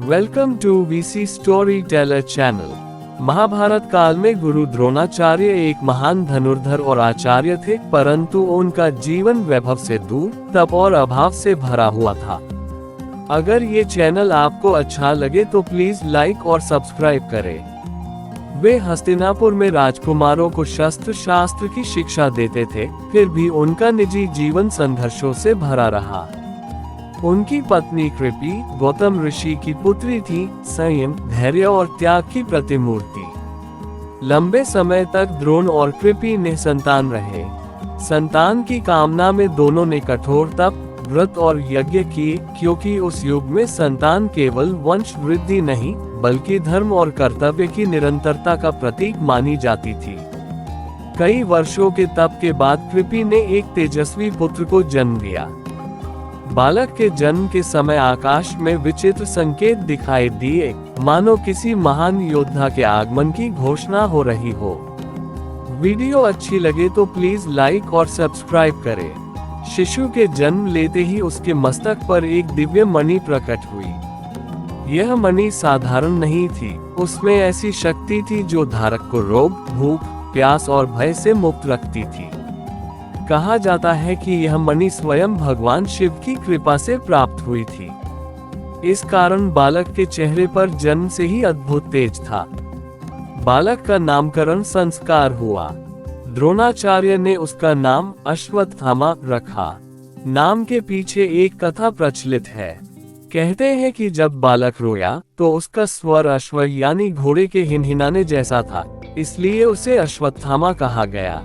Welcome to VC story teller channel. Mahabharata काल में गुरु द्रोणाचार्य एक महान धनुर्धर और आचार्य थे, परंतु उनका जीवन वैभव से दूर, तप और अभाव से भरा हुआ था। अगर ये चैनल आपको अच्छा लगे तो प्लीज लाइक और सब्सक्राइब करें। वे हस्तिनापुर में राजकुमारों को शस्त्र शास्त्र की शिक्षा देते थे, फिर भी उनका निजी जीवन संघर्षों से भरा रहा। उनकी पत्नी कृपि गौतम ऋषि की पुत्री थी, संयम, धैर्य और त्याग की प्रतिमूर्ति। लंबे समय तक द्रोण और कृपि निसंतान रहे। संतान की कामना में दोनों ने कठोर तप, व्रत और यज्ञ किए, क्योंकि उस युग में संतान केवल वंश वृद्धि नहीं बल्कि धर्म और कर्तव्य की निरंतरता का प्रतीक मानी जाती थी। कई वर्षों के तप के बाद कृपि ने एक तेजस्वी पुत्र को जन्म दिया। बालक के जन्म के समय आकाश में विचित्र संकेत दिखाई दिए, मानो किसी महान योद्धा के आगमन की घोषणा हो रही हो। वीडियो अच्छी लगे तो प्लीज लाइक और सब्सक्राइब करें। शिशु के जन्म लेते ही उसके मस्तक पर एक दिव्य मणि प्रकट हुई। यह मणि साधारण नहीं थी, उसमें ऐसी शक्ति थी जो धारक को रोग, भूख, प्यास और भय से मुक्त रखती थी। कहा जाता है कि यह मणि स्वयं भगवान शिव की कृपा से प्राप्त हुई थी। इस कारण बालक के चेहरे पर जन्म से ही अद्भुत तेज था। बालक का नामकरण संस्कार हुआ। द्रोणाचार्य ने उसका नाम अश्वत्थामा रखा। नाम के पीछे एक कथा प्रचलित है। कहते हैं कि जब बालक रोया तो उसका स्वर अश्व यानी घोड़े के हिनहिनाने जैसा था, इसलिए उसे अश्वत्थामा कहा गया।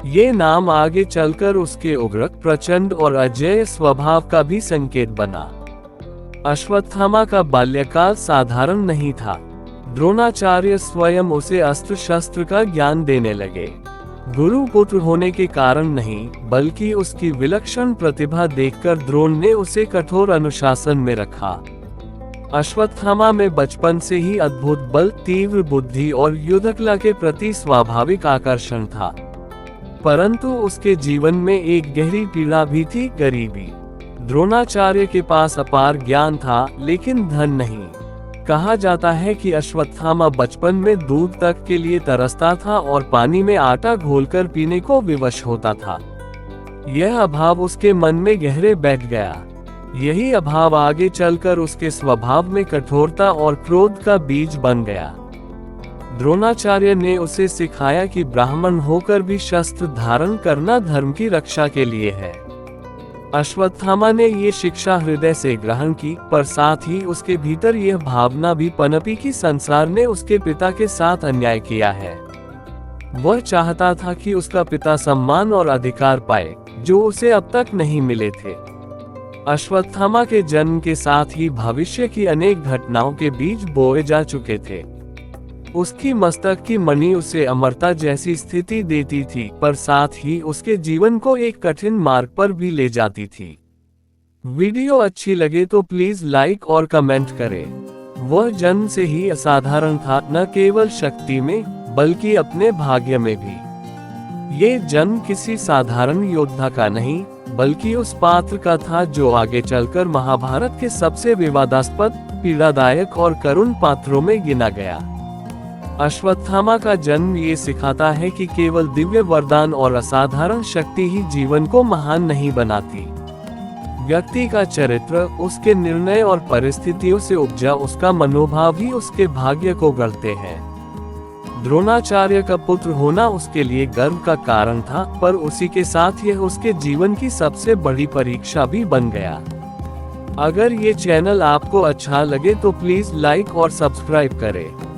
ये नाम आगे चलकर उसके उग्र, प्रचंड और अजेय स्वभाव का भी संकेत बना। अश्वत्थामा का बाल्यकाल साधारण नहीं था। द्रोणाचार्य स्वयं उसे अस्त्र शस्त्र का ज्ञान देने लगे। गुरु पुत्र होने के कारण नहीं, बल्कि उसकी विलक्षण प्रतिभा देखकर द्रोण ने उसे कठोर अनुशासन में रखा। अश्वत्थामा में बचपन से ही अद्भुत बल, तीव्र बुद्धि और युद्धकला के प्रति स्वाभाविक आकर्षण था। परंतु उसके जीवन में एक गहरी पीड़ा भी थी, गरीबी। द्रोणाचार्य के पास अपार ज्ञान था, लेकिन धन नहीं। कहा जाता है कि अश्वत्थामा बचपन में दूध तक के लिए तरसता था और पानी में आटा घोलकर पीने को विवश होता था। यह अभाव उसके मन में गहरे बैठ गया। यही अभाव आगे चलकर उसके स्वभाव में कठोरता और क्रोध का बीज बन गया। द्रोणाचार्य ने उसे सिखाया कि ब्राह्मण होकर भी शस्त्र धारण करना धर्म की रक्षा के लिए है। अश्वत्थामा ने ये शिक्षा हृदय से ग्रहण की, पर साथ ही उसके भीतर यह भावना भी पनपी कि संसार ने उसके पिता के साथ अन्याय किया है। वह चाहता था कि उसका पिता सम्मान और अधिकार पाए, जो उसे अब तक नहीं मिले थे। अश्वत्थामा के जन्म के साथ ही भविष्य की अनेक घटनाओं के बीज बोए जा चुके थे। उसकी मस्तक की मणि उसे अमरता जैसी स्थिति देती थी, पर साथ ही उसके जीवन को एक कठिन मार्ग पर भी ले जाती थी। वीडियो अच्छी लगे तो प्लीज लाइक और कमेंट करें। वह जन्म से ही असाधारण था, न केवल शक्ति में बल्कि अपने भाग्य में भी। ये जन्म किसी साधारण योद्धा का नहीं, बल्कि उस पात्र का था जो आगे चलकर महाभारत के सबसे विवादास्पद, पीड़ादायक और करुण पात्रों में गिना गया। अश्वत्थामा का जन्म ये सिखाता है कि केवल दिव्य वरदान और असाधारण शक्ति ही जीवन को महान नहीं बनाती। व्यक्ति का चरित्र, उसके निर्णय और परिस्थितियों से उपजा उसका मनोभाव ही उसके भाग्य को गढ़ते हैं। द्रोणाचार्य का पुत्र होना उसके लिए गर्व का कारण था, पर उसी के साथ यह उसके जीवन की सबसे बड़ी परीक्षा भी बन गया। अगर ये चैनल आपको अच्छा लगे तो प्लीज लाइक और सब्सक्राइब करें।